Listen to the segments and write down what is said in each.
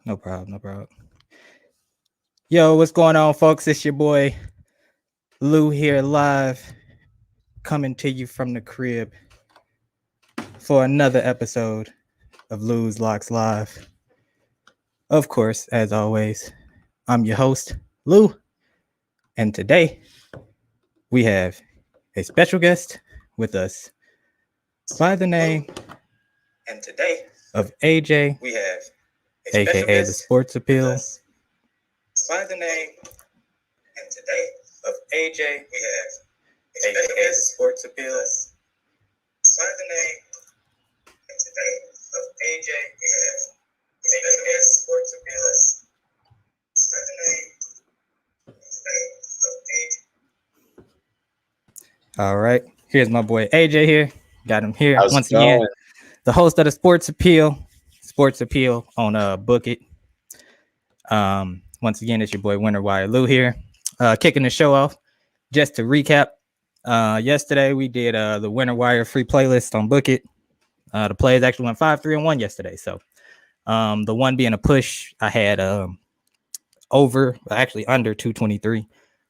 No problem. No problem. Yo, what's going on, folks? It's your boy Lou here live, coming to you from the crib for another episode of Lou's Locks Live. Of course, as always, I'm your host, Lou, and today we have a special guest with us by the name of AJ, we have aka the Sports Appeal. By the name and today of AJ, we have aka the Sports Appeal. By the name and today of AJ, we have aka the Sports Appeal. By the name and today of AJ. All right, here's my boy AJ here. Got him here How's once it going? again. The host of the Sports Appeal on Book It. Once again, it's your boy Winter Wire Lou here, kicking the show off. Just to recap, yesterday we did the Winter Wire free playlist on Book It. The plays actually went 5-3-1 yesterday. So the one being a push, I had under 223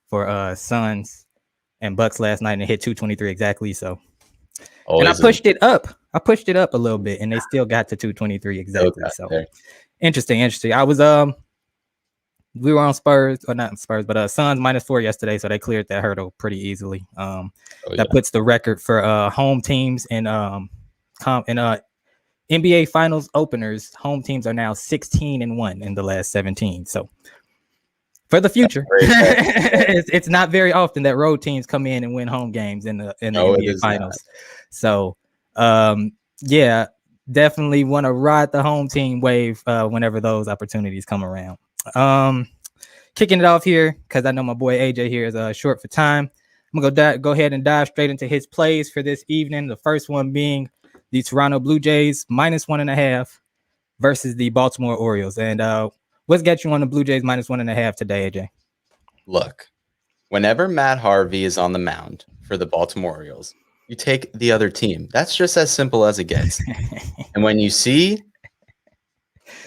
for Suns and Bucks last night, and it hit 223 exactly. So and I pushed it up. I pushed it up a little bit, and they still got to 223 exactly. So interesting. I was we were on Spurs, or not Spurs, but Suns -4 yesterday, so they cleared that hurdle pretty easily. That puts the record for home teams in NBA Finals openers. Home teams are now 16-1 in the last 17. So for the future, it's not very often that road teams come in and win home games in the NBA Finals. Not. So yeah, definitely want to ride the home team wave whenever those opportunities come around. Kicking it off here because I know my boy AJ here is short for time. I'm gonna go ahead and dive straight into his plays for this evening. The first one being the Toronto Blue Jays -1.5 versus the Baltimore Orioles. And what's got you on the Blue Jays -1.5 today, AJ? Look, whenever Matt Harvey is on the mound for the Baltimore Orioles, you take the other team. That's just as simple as it gets. And when you see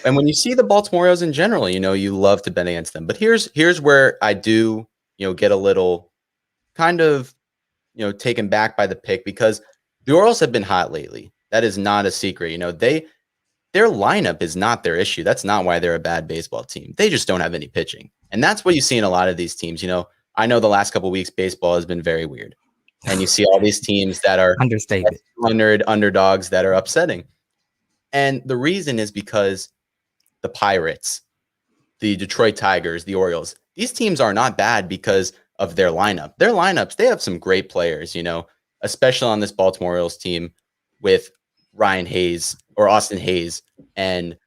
the Baltimore Orioles in general, you love to bet against them. But here's where I do, get a little kind of, taken back by the pick, because the Orioles have been hot lately. That is not a secret. Their lineup is not their issue. That's not why they're a bad baseball team. They just don't have any pitching. And that's what you see in a lot of these teams. I know the last couple of weeks, baseball has been very weird. And you see all these teams that are understated, underdogs that are upsetting. And the reason is because the Pirates, the Detroit Tigers, the Orioles, these teams are not bad because of their lineup. Their lineups, they have some great players, especially on this Baltimore Orioles team with Ryan Hayes or Austin Hayes and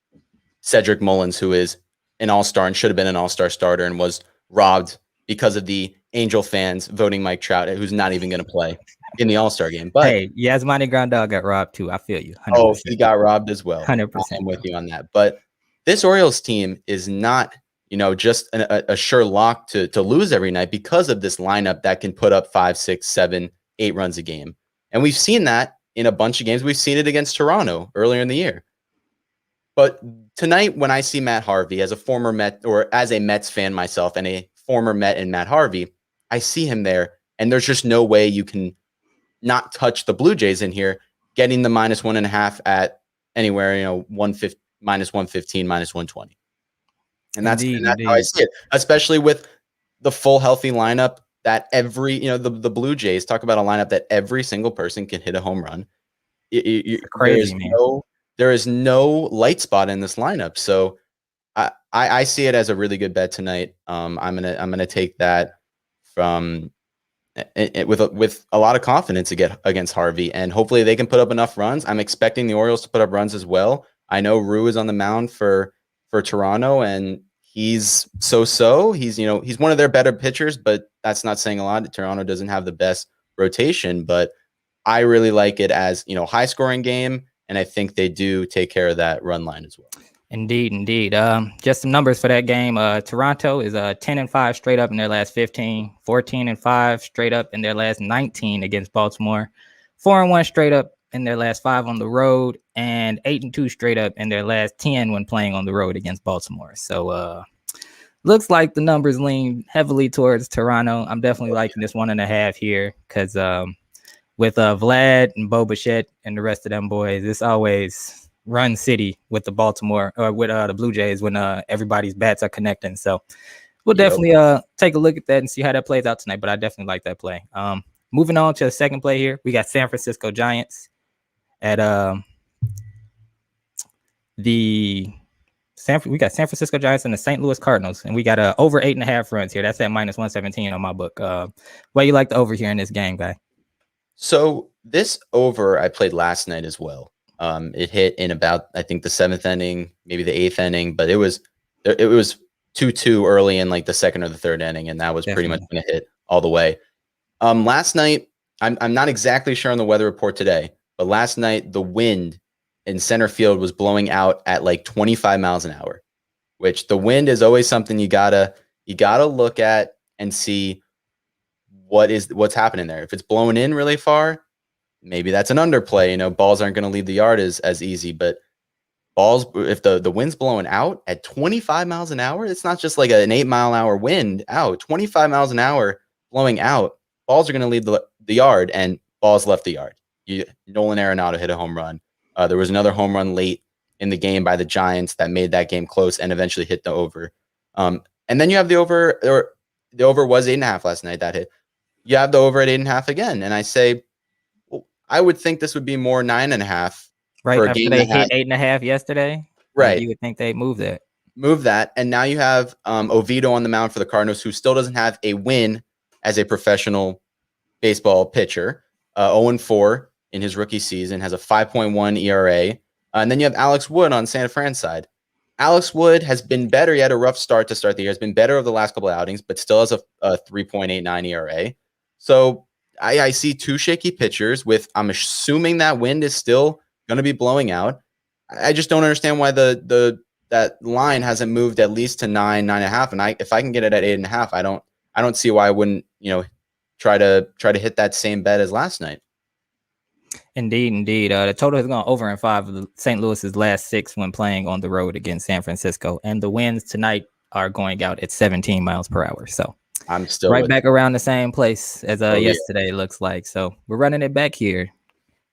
Cedric Mullins, who is an all-star and should have been an all-star starter and was robbed because of the Angel fans voting Mike Trout, who's not even going to play in the All-Star game. But hey, Yasmani Grandal got robbed too. I feel you. 100%. Oh, he got robbed as well. 100%. I'm with you on that. But this Orioles team is not, just a sure lock to lose every night because of this lineup that can put up 5, 6, 7, 8 runs a game. And we've seen that in a bunch of games. We've seen it against Toronto earlier in the year. But tonight, when I see Matt Harvey as a former Met, or as a Mets fan myself and a former Met and Matt Harvey, I see him there, and there's just no way you can not touch the Blue Jays in here, getting the -1.5 at anywhere, -115, -120. And that's how I see it, especially with the full healthy lineup that the Blue Jays talk about, a lineup that every single person can hit a home run. Crazy, man. There is no light spot in this lineup. So I see it as a really good bet tonight. I'm gonna take that from with a lot of confidence against Harvey, and hopefully they can put up enough runs. I'm expecting the Orioles to put up runs as well. I know Rue is on the mound for Toronto, and he's so-so. He's one of their better pitchers, but that's not saying a lot. Toronto doesn't have the best rotation, but I really like it as high scoring game, and I think they do take care of that run line as well. Indeed. Just some numbers for that game. Toronto is 10-5 straight up in their last 15, 14-5 straight up in their last 19 against Baltimore, 4-1 straight up in their last 5 on the road, and 8-2 straight up in their last 10 when playing on the road against Baltimore. So looks like the numbers lean heavily towards Toronto. I'm definitely liking this 1.5 here because with Vlad and Bo Bichette and the rest of them boys, it's always run city with the Baltimore or with the Blue Jays when everybody's bats are connecting. So we'll definitely take a look at that and see how that plays out tonight. But I definitely like that play. Moving on to the second play here, we got San Francisco Giants at we got San Francisco Giants and the St. Louis Cardinals, and we got over 8.5 runs here. That's at -117 on my book. Why you like the over here in this game, guy? So this over I played last night as well. It hit in about, I think, the 7th inning, maybe the 8th inning, but it was 2-2 early in like the 2nd or the 3rd inning, and that was pretty much going to hit all the way. Last night, I'm not exactly sure on the weather report today, but last night the wind in center field was blowing out at like 25 miles an hour, which the wind is always something you gotta look at and see what's happening there. If it's blowing in really far, maybe that's an underplay. You know, balls aren't going to leave the yard as easy, but balls, if the wind's blowing out at 25 miles an hour, it's not just like an 8-mile-an-hour wind out. 25 miles an hour blowing out, balls are going to leave the yard, and balls left the yard. Nolan Arenado hit a home run. There was another home run late in the game by the Giants that made that game close and eventually hit the over. And then you have the over, or the over was 8.5 last night. That hit. You have the over at 8.5 again, and I say, well, I would think this would be more 9.5. Right after they hit 8.5 yesterday, right? You would think they move that, and now you have Oviedo on the mound for the Cardinals, who still doesn't have a win as a professional baseball pitcher. 0-4 in his rookie season, has a 5.1 ERA, and then you have Alex Wood on Santa Fran's side. Alex Wood has been better. He had a rough start to start the year. Has been better over the last couple of outings, but still has a 3.89 ERA. So I see two shaky pitchers with, I'm assuming that wind is still going to be blowing out. I just don't understand why that line hasn't moved at least to 9.5. And if I can get it at 8.5, I don't see why I wouldn't, try to hit that same bet as last night. Indeed. The total has gone over in 5 of the St. Louis's last 6 when playing on the road against San Francisco, and the winds tonight are going out at 17 miles per hour. So I'm still right back around the same place as yesterday. It looks like. So we're running it back here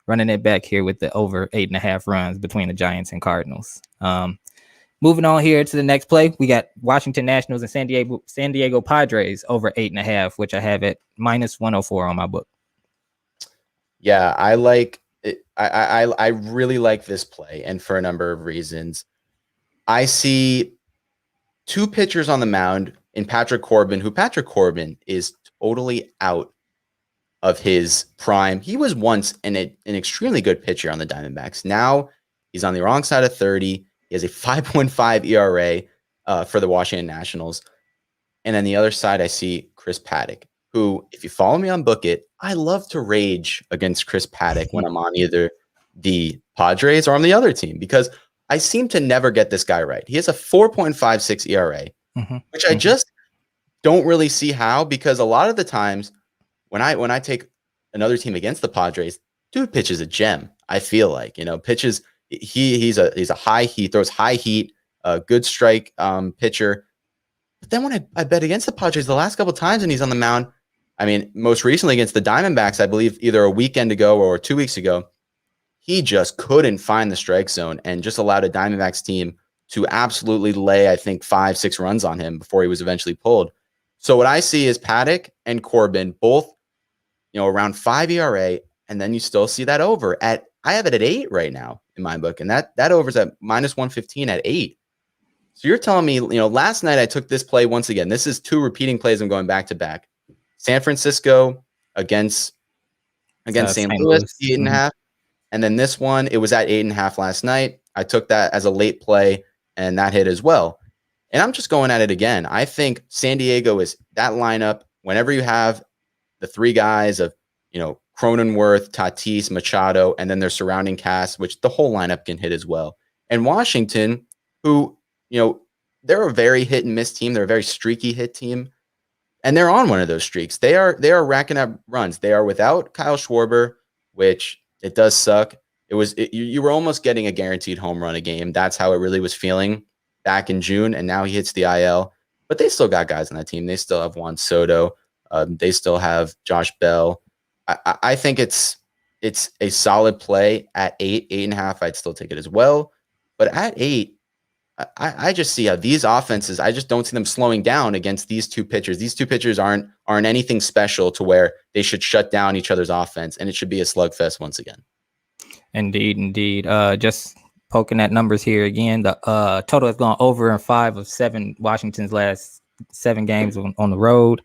with the over 8.5 runs between the Giants and Cardinals. Moving on here to the next play, we got Washington Nationals and San Diego Padres over 8.5, which I have at -104 on my book. Yeah, I like it. I really like this play, and for a number of reasons. I see 2 pitchers on the mound in Patrick Corbin, is totally out of his prime. He was once an extremely good pitcher on the Diamondbacks. Now he's on the wrong side of 30. He has a 5.5 ERA for the Washington Nationals. And then the other side, I see Chris Paddack, who, if you follow me on Book It, I love to rage against Chris Paddack when I'm on either the Padres or on the other team, because I seem to never get this guy right. He has a 4.56 ERA, which I just don't really see how, because a lot of the times when I take another team against the Padres, dude pitches a gem. I feel like, pitches. He throws high heat, good strike pitcher. But then when I bet against the Padres the last couple of times and he's on the mound, I mean, most recently against the Diamondbacks, I believe either a weekend ago or 2 weeks ago, he just couldn't find the strike zone and just allowed a Diamondbacks team to absolutely lay, I think, 5-6 runs on him before he was eventually pulled. So what I see is Paddack and Corbin both, around 5 ERA, and then you still see that over at, I have it at 8 right now in my book, and that over's at -115 at 8. So you're telling me, last night I took this play once again. This is 2 repeating plays. I'm going back to back. San Francisco against St. Louis, 8.5. And then this one, it was at 8.5 last night. I took that as a late play, and that hit as well. And I'm just going at it again. I think San Diego is that lineup. Whenever you have the 3 guys of, Cronenworth, Tatis, Machado, and then their surrounding cast, which the whole lineup can hit as well. And Washington, who, they're a very hit and miss team. They're a very streaky hit team. And they're on one of those streaks. They are racking up runs. They are without Kyle Schwarber, which It does suck. You were almost getting a guaranteed home run a game. That's how it really was feeling back in June, and now he hits the IL. But they still got guys on that team. They still have Juan Soto. They still have Josh Bell. I think it's a solid play at 8.5. I'd still take it as well. But at 8, I just see how these offenses, I just don't see them slowing down against these two pitchers. These two pitchers aren't anything special to where they should shut down each other's offense, and it should be a slugfest once again. Indeed. Just poking at numbers here again. The total has gone over in 5 of 7 Washington's last 7 games on the road.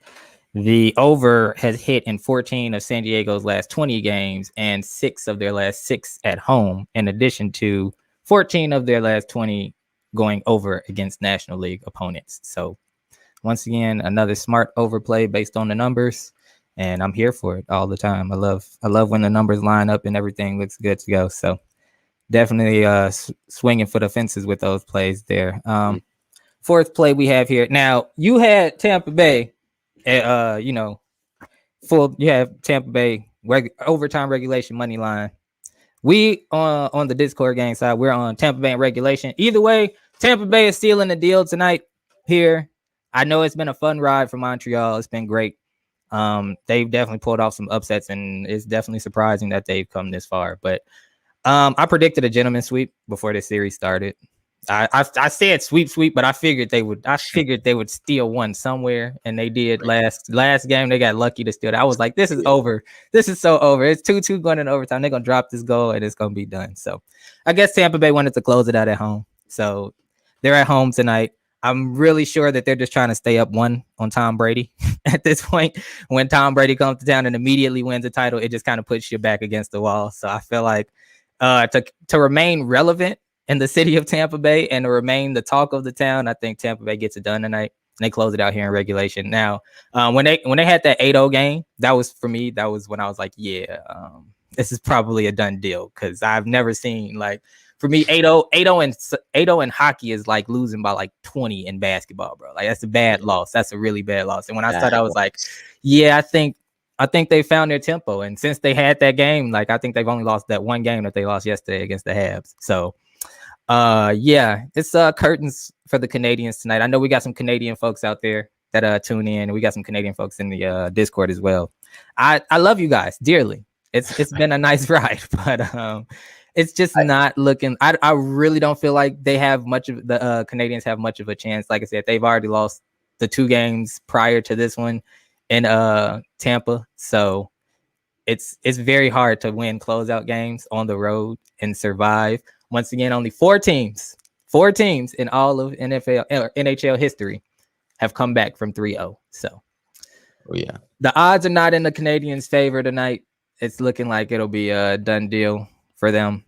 The over has hit in 14 of San Diego's last 20 games and 6 of their last 6 at home, in addition to 14 of their last 20 going over against National League opponents. So once again, another smart overplay based on the numbers, and I'm here for it all the time. I love when the numbers line up and everything looks good to go. So definitely swinging for the fences with those plays there. Fourth play we have here. Now, you had Tampa Bay, you have Tampa Bay overtime regulation money line. We on the Discord gang side, we're on Tampa Bay in regulation. Either way, Tampa Bay is sealing the deal tonight here. I know it's been a fun ride for Montreal. It's been great. They've definitely pulled off some upsets, and it's definitely surprising that they've come this far. But I predicted a gentleman sweep before this series started. I said sweep, but I figured they would steal one somewhere, and they did. Last game they got lucky to steal it. I was like, this is over. This is so over. It's 2-2 going in overtime. They're gonna drop this goal and it's gonna be done. So I guess Tampa Bay wanted to close it out at home. So they're at home tonight. I'm really sure that they're just trying to stay up 1 on Tom Brady at this point. When Tom Brady comes to town and immediately wins the title, it just kind of puts you back against the wall. So I feel like to remain relevant in the city of Tampa Bay and to remain the talk of the town, I think Tampa Bay gets it done tonight, and they close it out here in regulation. Now, when they had that 8-0 game, that was for me. That was when I was like, this is probably a done deal, because I've never seen, like, for me, 8-0 in hockey is like losing by like 20 in basketball, bro. Like, that's a bad loss. That's a really bad loss. And when I started, I was like, I think they found their tempo. And since they had that game, like, I think they've only lost that one game that they lost yesterday against the Habs. So it's curtains for the Canadians tonight. I know we got some Canadian folks out there that tune in, and we got some Canadian folks in the Discord as well. I love you guys dearly. It's been a nice ride, but it's just not looking. I really don't feel like they have much of the Canadians have much of a chance. Like I said, they've already lost the 2 games prior to this one in Tampa, so it's very hard to win closeout games on the road and survive. Once again, only 4 teams in all of NHL history have come back from 3-0. So, the odds are not in the Canadians' favor tonight. It's looking like it'll be a done deal for them.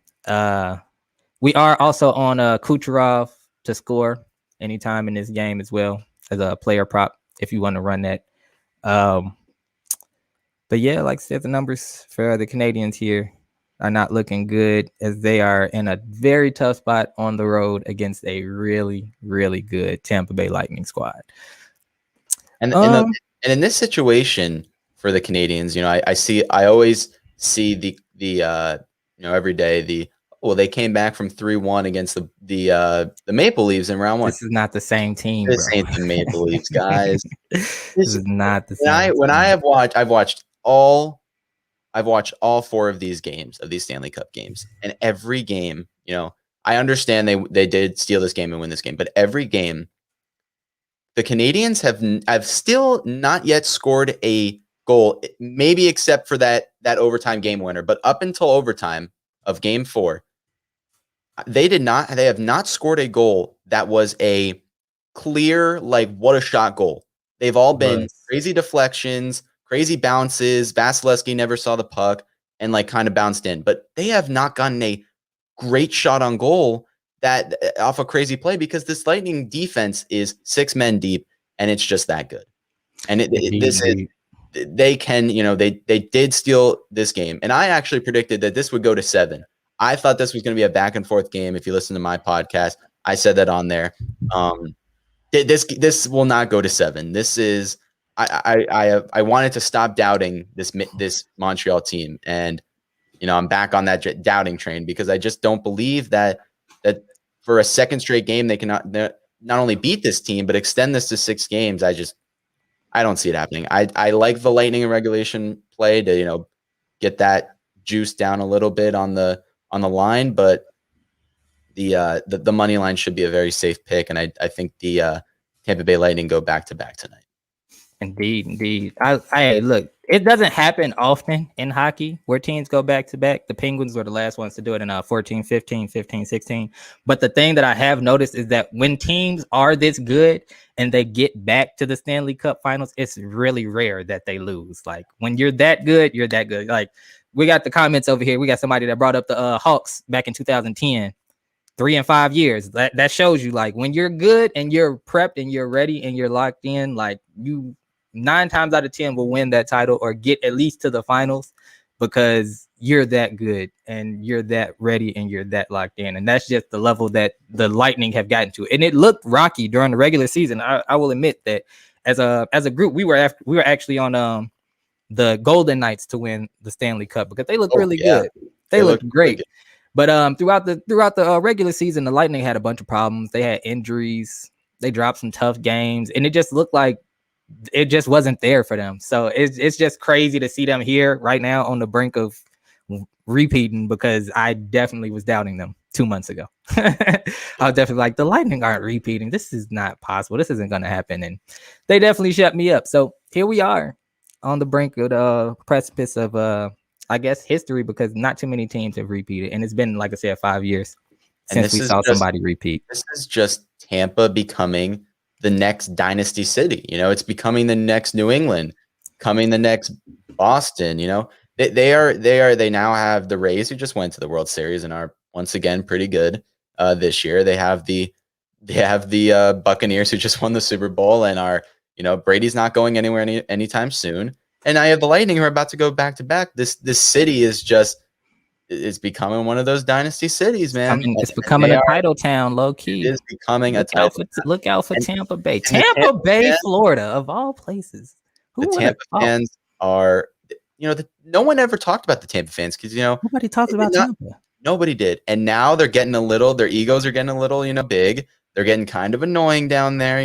We are also on Kucherov to score anytime in this game as well as a player prop if you want to run that. But yeah, like I said, the numbers for the Canadians here are not looking good, as they are in a very tough spot on the road against a really, really good Tampa Bay Lightning squad. And in this situation for the Canadians, I always see every day they came back from 3-1 against the Maple Leafs in round 1. This is not the same team. This ain't the Maple Leafs, guys. This is not the same. I've watched all 4 of these games, of these Stanley Cup games, and every game, I understand they did steal this game and win this game, but every game, the Canadians have still not yet scored a goal, maybe except for that overtime game winner. But up until overtime of game 4, they have not scored a goal that was a clear, like, what a shot goal. They've all been crazy deflections, crazy bounces. Vasilevsky never saw the puck and like kind of bounced in, but they have not gotten a great shot on goal that off a crazy play, because this Lightning defense is 6 men deep, and it's just that good. And they did steal this game. And I actually predicted that this would go to 7. I thought this was going to be a back and forth game. If you listen to my podcast, I said that on there. This will not go to 7. This is, I wanted to stop doubting this Montreal team, and I'm back on that doubting train because I just don't believe that for a second straight game they cannot not only beat this team but extend this to 6 games. I don't see it happening. I like the Lightning in regulation play to get that juice down a little bit on the line, but the money line should be a very safe pick, and I think the Tampa Bay Lightning go back to back tonight. Indeed. I look, it doesn't happen often in hockey where teams go back to back. The Penguins were the last ones to do it in 14, 15, 15, 16. But the thing that I have noticed is that when teams are this good and they get back to the Stanley Cup Finals, it's really rare that they lose. Like when you're that good, you're that good. Like we got the comments over here. We got somebody that brought up the Hawks back in 2010. 3 and 5 years. That shows you like when you're good and you're prepped and you're ready and you're locked in, like you 9 times out of 10 will win that title or get at least to the finals because you're that good and you're that ready and you're that locked in. And that's just the level that the Lightning have gotten to. And it looked rocky during the regular season. I will admit that as a group, we were actually on the Golden Knights to win the Stanley Cup because they look really good. They looked great. Good. But throughout the regular season, the Lightning had a bunch of problems. They had injuries. They dropped some tough games, and it just looked like it just wasn't there for them. So it's just crazy to see them here right now on the brink of repeating because I definitely was doubting them 2 months ago. I was definitely like, the Lightning aren't repeating. This is not possible. This isn't going to happen. And they definitely shut me up. So here we are on the brink of the precipice of, I guess, history because not too many teams have repeated. And it's been, like I said, 5 years since we saw somebody repeat. This is just Tampa becoming the next dynasty city. It's becoming the next New England, coming the next Boston. They now have the Rays who just went to the World Series and are once again pretty good this year. They have the Buccaneers who just won the Super Bowl and are, Brady's not going anywhere anytime soon. And I have the Lightning who are about to go back to back. This city is becoming one of those dynasty cities, man. It's becoming a title town, low key. It is becoming a title. Look out for Tampa Bay. Tampa Bay, Florida, of all places. The Tampa fans are, no one ever talked about the Tampa fans because, nobody talks about Tampa. Nobody did. And now they're getting their egos are getting a little, big. They're getting kind of annoying down there,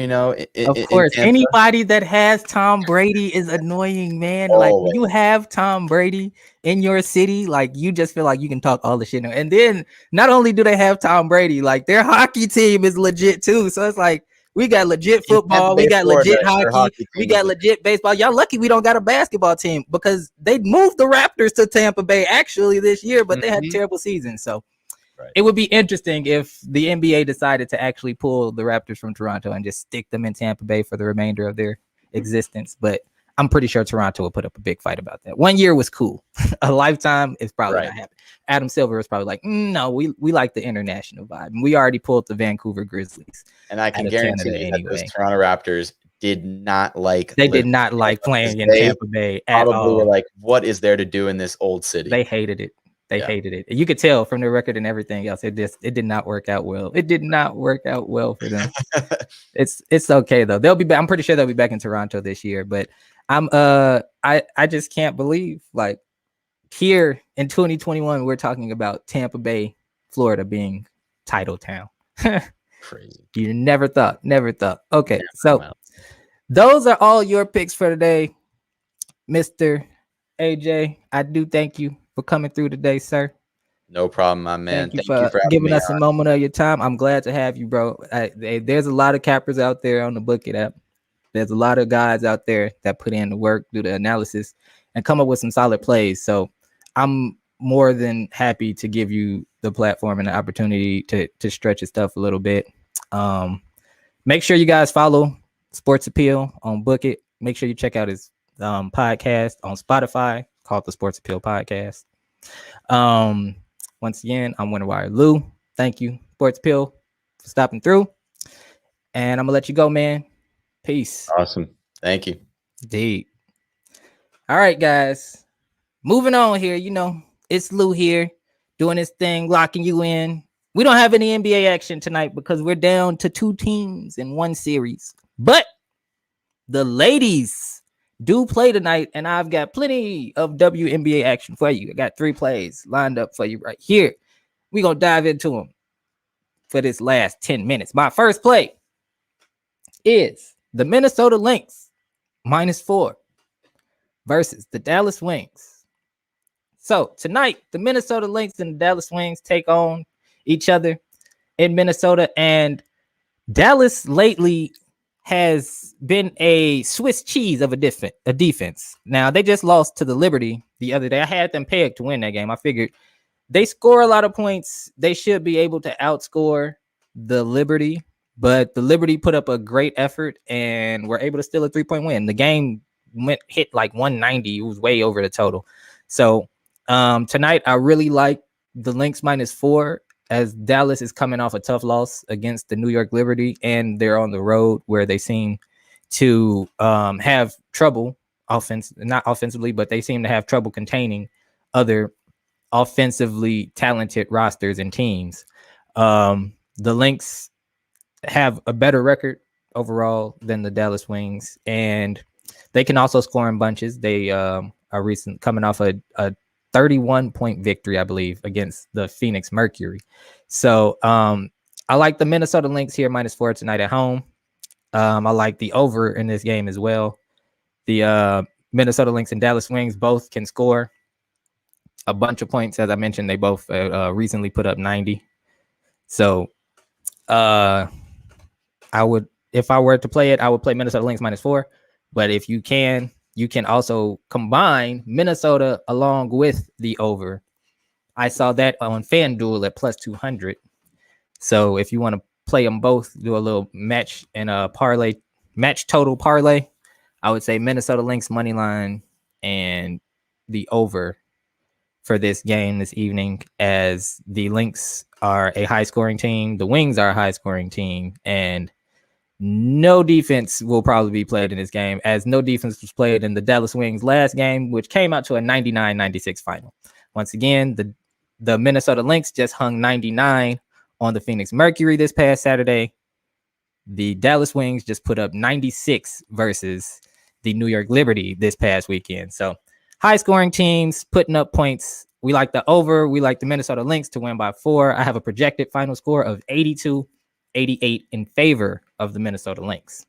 Of course, anybody that has Tom Brady is annoying, man. Like you have Tom Brady in your city, like you just feel like you can talk all the shit. And then not only do they have Tom Brady, like their hockey team is legit too. So it's like we got legit football, we got legit hockey, we got legit baseball. Y'all lucky we don't got a basketball team because they moved the Raptors to Tampa Bay actually this year, but they had a terrible season. So. Right. It would be interesting if the NBA decided to actually pull the Raptors from Toronto and just stick them in Tampa Bay for the remainder of their existence. But I'm pretty sure Toronto will put up a big fight about that. 1 year was cool. A lifetime is probably not happening. Adam Silver was probably like, no, we like the international vibe. And we already pulled the Vancouver Grizzlies. And I can guarantee that those Toronto Raptors did not like. They did not like playing in Tampa Bay at all. Probably were like, what is there to do in this old city? They hated it. They hated it. You could tell from their record and everything else. It did not work out well. It did not work out well for them. It's okay though. They'll be back. I'm pretty sure they'll be back in Toronto this year. But I just can't believe like here in 2021 we're talking about Tampa Bay, Florida being title town. Crazy. You never thought. Okay, so those are all your picks for today, Mr. AJ. I do thank you for coming through today, sir. No problem, my man. Thank you for giving us a moment of your time. I'm glad to have you, bro. There's a lot of cappers out there on the Book It app. There's a lot of guys out there that put in the work, do the analysis, and come up with some solid plays. So I'm more than happy to give you the platform and the opportunity to stretch your stuff a little bit. Make sure you guys follow Sports Appeal on Book It. Make sure you check out his podcast on Spotify called the Sports Appeal Podcast. Once again, I'm Winter Wire Lou. Thank you, Sports Appeal, for stopping through. And I'm gonna let you go, man. Peace. Awesome. Thank you. Indeed. All right, guys. Moving on here. It's Lou here doing his thing, locking you in. We don't have any NBA action tonight because we're down to 2 teams in 1 series. But the ladies do play tonight, and I've got plenty of WNBA action for you. I got 3 plays lined up for you right here. We're going to dive into them for this last 10 minutes. My first play is the Minnesota Lynx -4 versus the Dallas Wings. So tonight, the Minnesota Lynx and the Dallas Wings take on each other in Minnesota, and Dallas lately has been a Swiss cheese of a defense. Now, they just lost to the Liberty the other day. I had them pegged to win that game. I figured they score a lot of points. They should be able to outscore the Liberty, but the Liberty put up a great effort and were able to steal a 3-point win. The game hit like 190. It was way over the total. So tonight, I really like the Lynx -4, as Dallas is coming off a tough loss against the New York Liberty, and they're on the road where they seem to have trouble not offensively, but they seem to have trouble containing other offensively talented rosters and teams. The Lynx have a better record overall than the Dallas Wings, and they can also score in bunches. They are coming off a 31-point victory, I believe, against the Phoenix Mercury. So I like the Minnesota Lynx here -4 tonight at home. I like the over in this game as well. The Minnesota Lynx and Dallas Wings both can score a bunch of points. As I mentioned, they both recently put up 90. So I would, if I were to play it, I would play Minnesota Lynx -4. But if you can also combine Minnesota along with the over. I saw that on FanDuel at +200. So if you want to play them both, do a little match and a match total parlay, I would say Minnesota Lynx money line and the over for this game this evening, as the Lynx are a high scoring team. The Wings are a high scoring team, and no defense will probably be played in this game, as no defense was played in the Dallas Wings last game, which came out to a 99-96 final. Once again, the Minnesota Lynx just hung 99 on the Phoenix Mercury this past Saturday. The Dallas Wings just put up 96 versus the New York Liberty this past weekend. So high scoring teams putting up points. We like the over. We like the Minnesota Lynx to win by 4. I have a projected final score of 82-88 in favor of the Minnesota Lynx.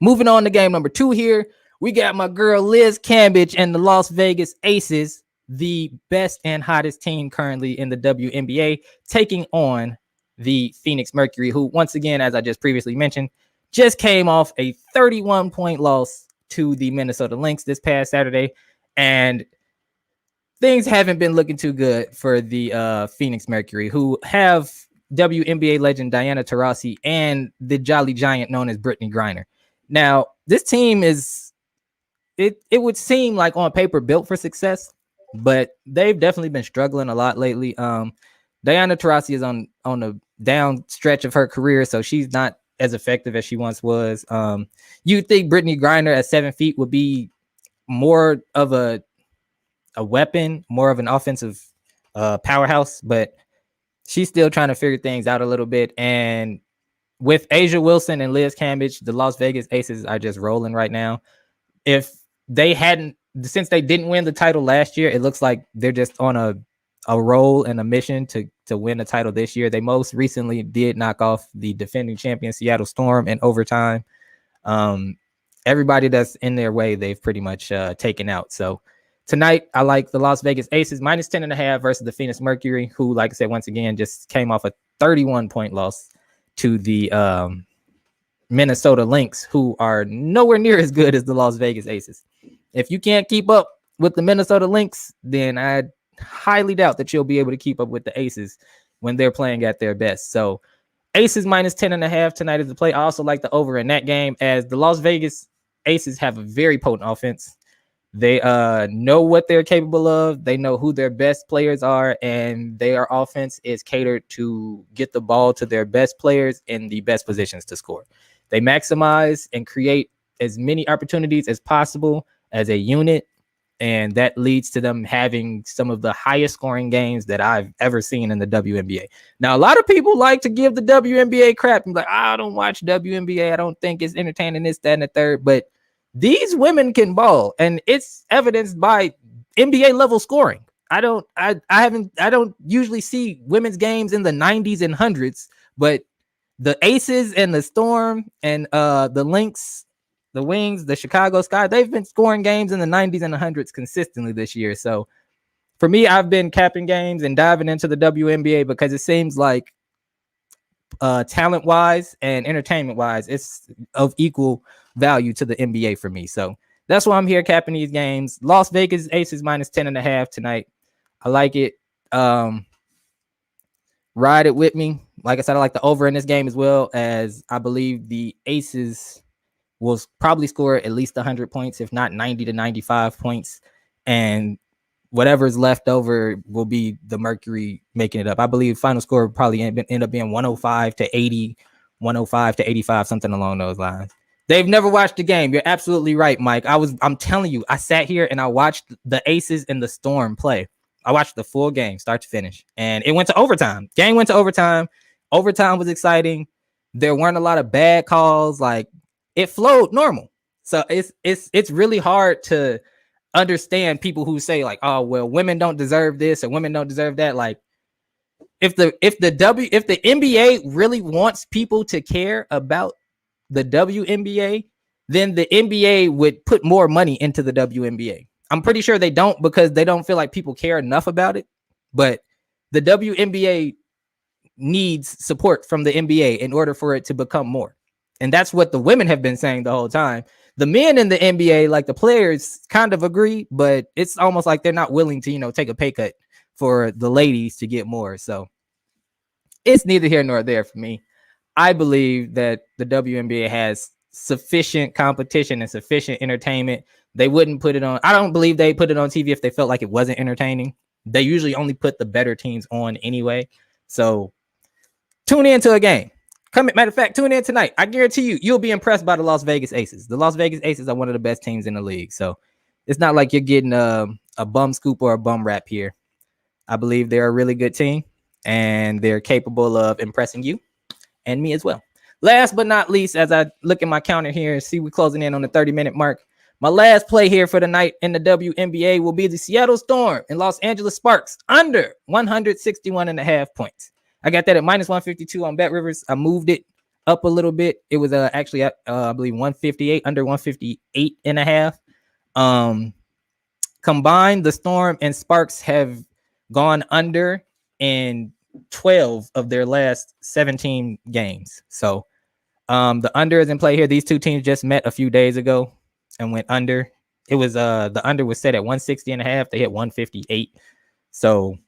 Moving on to game number 2 here, we got my girl Liz Cambage and the Las Vegas Aces, the best and hottest team currently in the WNBA, taking on the Phoenix Mercury, who, once again, as I just previously mentioned, just came off a 31-point loss to the Minnesota Lynx this past Saturday, and things haven't been looking too good for the Phoenix Mercury, who have WNBA legend Diana Taurasi and the Jolly Giant known as Brittany Griner. Now, this team is, it would seem like on paper built for success, but they've definitely been struggling a lot lately. Diana Taurasi is on the down stretch of her career, so she's not as effective as she once was. You'd think Brittany Griner at 7 feet would be more of a weapon, more of an offensive powerhouse, but she's still trying to figure things out a little bit. And with A'ja Wilson and Liz Cambage, the Las Vegas Aces are just rolling right now. If they hadn't, since they didn't win the title last year, it looks like they're just on a roll and a mission to win the title this year. They most recently did knock off the defending champion Seattle Storm in overtime. Everybody that's in their way, they've pretty much taken out. So tonight, I like the Las Vegas Aces -10.5 versus the Phoenix Mercury, who, like I said, once again, just came off a 31-point loss to the Minnesota Lynx, who are nowhere near as good as the Las Vegas Aces. If you can't keep up with the Minnesota Lynx, then I highly doubt that you'll be able to keep up with the Aces when they're playing at their best. So Aces -10.5 tonight is the play. I also like the over in that game, as the Las Vegas Aces have a very potent offense. They know what they're capable of. They know who their best players are, and their offense is catered to get the ball to their best players in the best positions to score. They maximize and create as many opportunities as possible as a unit, and that leads to them having some of the highest scoring games that I've ever seen in the WNBA. Now, a lot of people like to give the WNBA crap and be like, I don't watch WNBA. I don't think it's entertaining, this, that, and the third. But these women can ball, and it's evidenced by NBA level scoring. I don't usually see women's games in the 90s and hundreds, but the Aces and the Storm and the Lynx, the Wings, the Chicago Sky, they've been scoring games in the 90s and the hundreds consistently this year. So for me, I've been capping games and diving into the WNBA because it seems like talent wise and entertainment wise, it's of equal value to the NBA for me. So that's why I'm here capping these games. Las Vegas Aces minus 10.5 tonight. I like it. Ride it with me. Like I said, I like the over in this game as well, as I believe the Aces will probably score at least 100 points, if not 90 to 95 points. And whatever's left over will be the Mercury making it up. I believe final score will probably end up being 105 to 80, 105 to 85, something along those lines. They've never watched the game. You're absolutely right, Mike. I'm telling you, I sat here and I watched the Aces and the Storm play. I watched the full game, start to finish, and it went to overtime. Game went to overtime. Overtime was exciting. There weren't a lot of bad calls. Like, it flowed normal. So it's really hard to understand people who say like, oh, well, women don't deserve this or women don't deserve that. Like, if the NBA really wants people to care about the WNBA, then the NBA would put more money into the WNBA. I'm pretty sure they don't, because they don't feel like people care enough about it. But the WNBA needs support from the NBA in order for it to become more. And that's what the women have been saying the whole time. The men in the NBA, like the players, kind of agree, but it's almost like they're not willing to, take a pay cut for the ladies to get more. So it's neither here nor there for me. I believe that the WNBA has sufficient competition and sufficient entertainment. They wouldn't put it on. I don't believe they put it on TV if they felt like it wasn't entertaining. They usually only put the better teams on anyway. So tune into a game. Matter of fact, tune in tonight. I guarantee you'll be impressed by the Las Vegas Aces. The Las Vegas Aces are one of the best teams in the league. So it's not like you're getting a bum scoop or a bum rap here. I believe they're a really good team, and they're capable of impressing you and me as well. Last but not least, as I look at my counter here and see we're closing in on the 30-minute mark, my last play here for the night in the WNBA will be the Seattle Storm and Los Angeles Sparks under 161.5 points. I got that at minus 152 on Bet Rivers. I moved it up a little bit. It was actually at, I believe, 158, under 158.5. Combined, the Storm and Sparks have gone under in 12 of their last 17 games. So the under is in play here. These two teams just met a few days ago and went under. It was the under was set at 160.5. They hit 158. So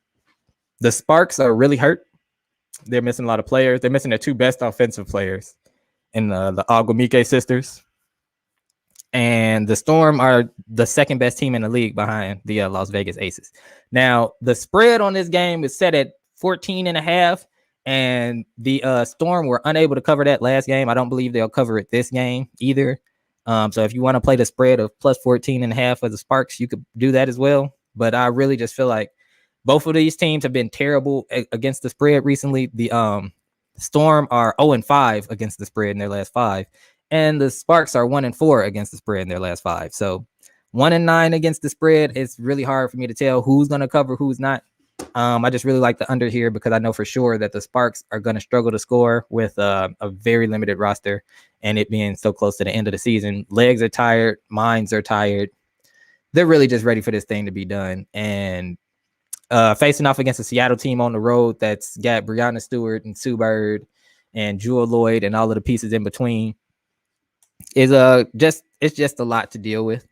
the Sparks are really hurt. They're missing a lot of players. They're missing their two best offensive players in the Aguamike sisters. And the Storm are the second best team in the league behind the Las Vegas Aces. Now, the spread on this game is set at 14.5, and the Storm were unable to cover that last game. I don't believe they'll cover it this game either. So if you want to play the spread of plus 14.5 for the Sparks, you could do that as well. But I really just feel like both of these teams have been terrible against the spread recently. The Storm are 0-5 against the spread in their last 5, and the Sparks are 1-4 against the spread in their last 5. So 1-9 against the spread. It's really hard for me to tell who's going to cover, who's not. I just really like the under here because I know for sure that the Sparks are going to struggle to score with a very limited roster, and it being so close to the end of the season. Legs are tired. Minds are tired. They're really just ready for this thing to be done. And facing off against a Seattle team on the road that's got Breanna Stewart and Sue Bird and Jewel Lloyd and all of the pieces in between is it's just a lot to deal with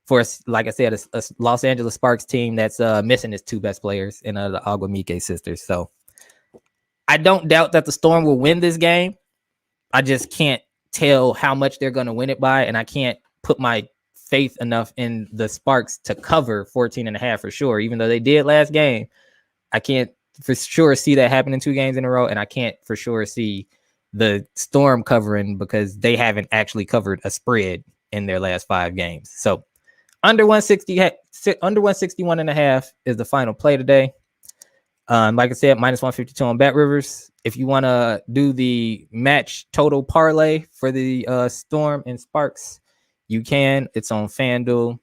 for, like I said, a Los Angeles Sparks team that's missing its two best players in the Aguamike sisters. So I don't doubt that the Storm will win this game. I just can't tell how much they're going to win it by, and I can't put my faith enough in the Sparks to cover 14.5 for sure. Even though they did last game, I can't for sure see that happen in 2 games in a row, and I can't for sure see the Storm covering because they haven't actually covered a spread in their last 5 games. So under 161.5 is the final play today. Like I said, minus 152 on Bet Rivers. If you want to do the match total parlay for the Storm and Sparks, you can. It's on FanDuel.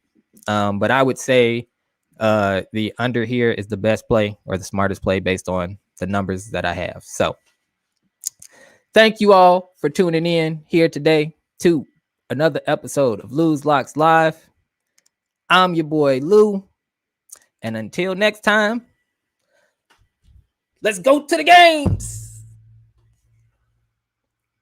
But I would say the under here is the best play or the smartest play based on the numbers that I have. So thank you all for tuning in here today to another episode of Lou's Locks Live. I'm your boy Lou. And until next time, let's go to the games.